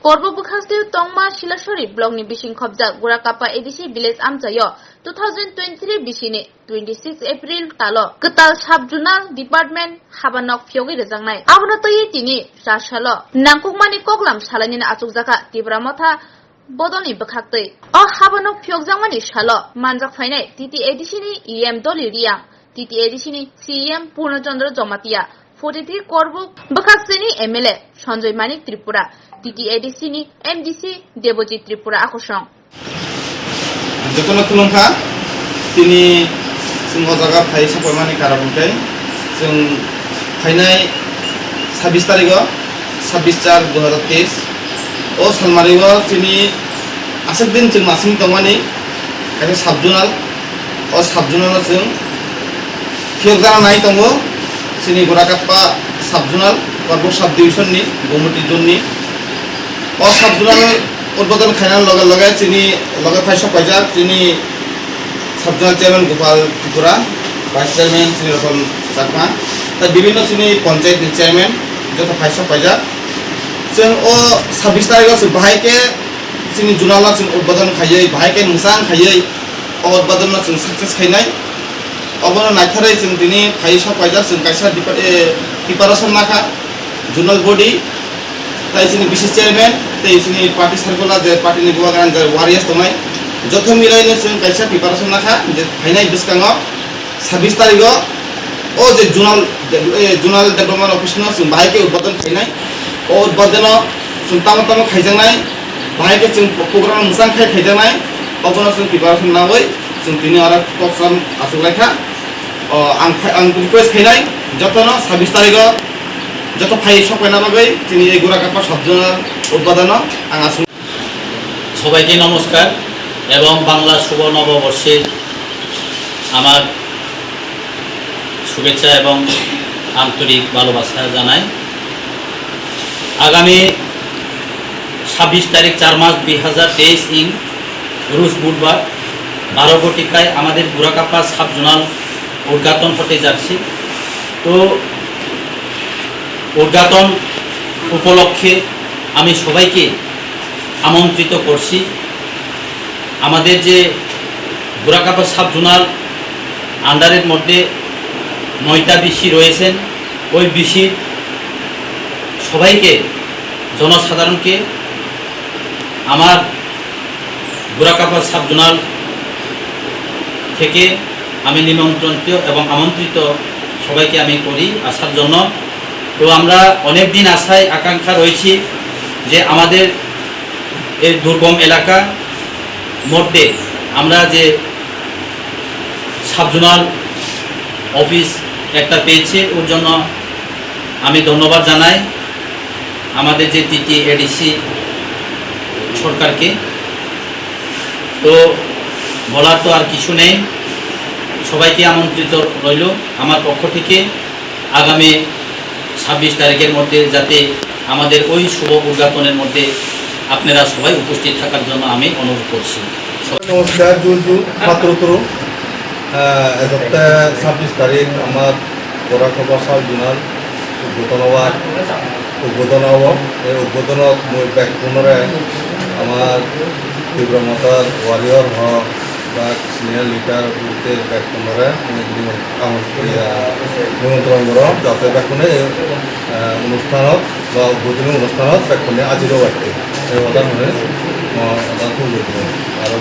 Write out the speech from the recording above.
Korbo Bukhastiu Tongma Shilashori blog ni Bishing Khobja Gurakapa Edisi Village Amchayo 2023 Bishini 26 April Talo Ketal Subjunal Department Habanok Fyogi Rejangnai Abuna Toyi Tini Shashalo Nangkukmani Koklam Shalanina Achukjaka Tibramotha Bodoni Bakhaktoi O Habanok Phyokjangmani Shalo Manjak Phainai TT Edisini EM Doli Riang TT Edisini CM Purnachandra Jomatia 43 Korbo Bakhakseni MLA Sanjoy Manik Tripura TT Edisini MDC Devojit Tripura Akosong Jokono Kulungkha Tini Sungho Jaga Phai Sapamani Karabunkai Sung Phainai 26 Tarigo 26/4/2023 O Salmarigo Tini Asek Din Sung Masing Tongmani Kare Subjonal O Subjonal Sung Phyokjana Nai Tongo Sini Gurakapa Subjonal Korbo Subdivision ni Gomoti Zone ni O Subjonal Urbodon Khainan Loga Sini Loga Phaisa Pajar Sini Subjonal Chairman Gopal Tripura Vice Chairman Sini Ratan Chakma Ta Bibhinno Sini Panchayat ni Chairman Joto Phaisa Pajar Sing O 26 Tarigo Sing Bahaike Sini Junala Sing Urbodon Khayai Bahaike Musang Khayai O Urbodon Sing Success Khainai Obono Naitharai Sing Tini Phaisa Pajar Sing Kaisa Preparation Nakha Junal Body Tai Sini Vice Chairman Tai Sini Party Circular Je Party ni Buagan Je Warriors Tongai Joto Milaini Sing Kaisa Preparation Nakha Je Phainai Biskango 26 Tarigo O Je Junal Development Office no Sing Bahaike Urbodon Khainai O Urbodon Sing Tamo Khaijangnai Bahaike Sing Program Musang Khaijangnai Obono Sing Preparation Nawai Sing Tini Ora Program Asuklaikha Ang request khainai jotono 26 Tarigo joto phai sokpaina bagai tini ei Gurakapa Subjonal উদ্বোধন ang asung সবাইকে নমস্কার এবং বাংলা শুভ নববর্ষের আমার শুভেচ্ছা এবং আন্তরিক ভালোবাসা জানাই আগামী 26 তারিখ 4 মার্চ 2023 ইং রোজ বুধবার 12 ঘটিকায় আমাদের গুরাকাপা সাবজোনাল উদ্ঘাটন হতে যাচ্ছে তো উদ্ঘাটন উপলক্ষে আমি সবাইকে আমন্ত্রিত করছি আমাদের যে গুরাকাপা সাবজোনাল আন্ডারের মধ্যে 9টা বিসি রয়েছেন ওই বিসির সবাইকে জনসাধারণকে আমার গুরাকাপা সাবজোনাল থেকে আমি নিমন্ত্রিত এবং আমন্ত্রিত সবাইকে আমি করি আসার জন্য তো আমরা অনেক দিন আশায় আকাঙ্ক্ষা রয়েছি যে আমাদের এই দুর্গম এলাকা মধ্যে আমরা যে সাবজোনাল অফিস একটা পেয়েছে ওর জন্য আমি ধন্যবাদ জানাই আমাদের যে টিটি এডিসি সরকারকে তো বলার তো আর কিছু নেই সবাইকে আমন্ত্রিত রইল আমার পক্ষ থেকে আগামী 26 তারিখের মধ্যে যাতে আমাদের ওই শুভ উদ্ঘাটনের মধ্যে আপনারা সবাই উপস্থিত থাকার জন্য আমি অনুরোধ করছি নমস্কার জুলজু পাত্রতরু 26 তারিখ আমার গুরাকাপা সাবজোনাল উদ্বোধন হব এই উদ্বোধনত মই ব্যাকগ্রাউন্ডরে আমার তীব্রমতার ওয়ারিয়র হক বা সিনিয়র লিডার গ্রুপের ব্যাকগ্রাউন্ডরে নিমন্ত্রণ করম যাতে ব্যাকগ্রাউন্ডে অনুষ্ঠানত বা উদ্বোধনী অনুষ্ঠানত ব্যাকগ্রাউন্ডে আজিরও বাড়তে এই কথা মানে খুব আর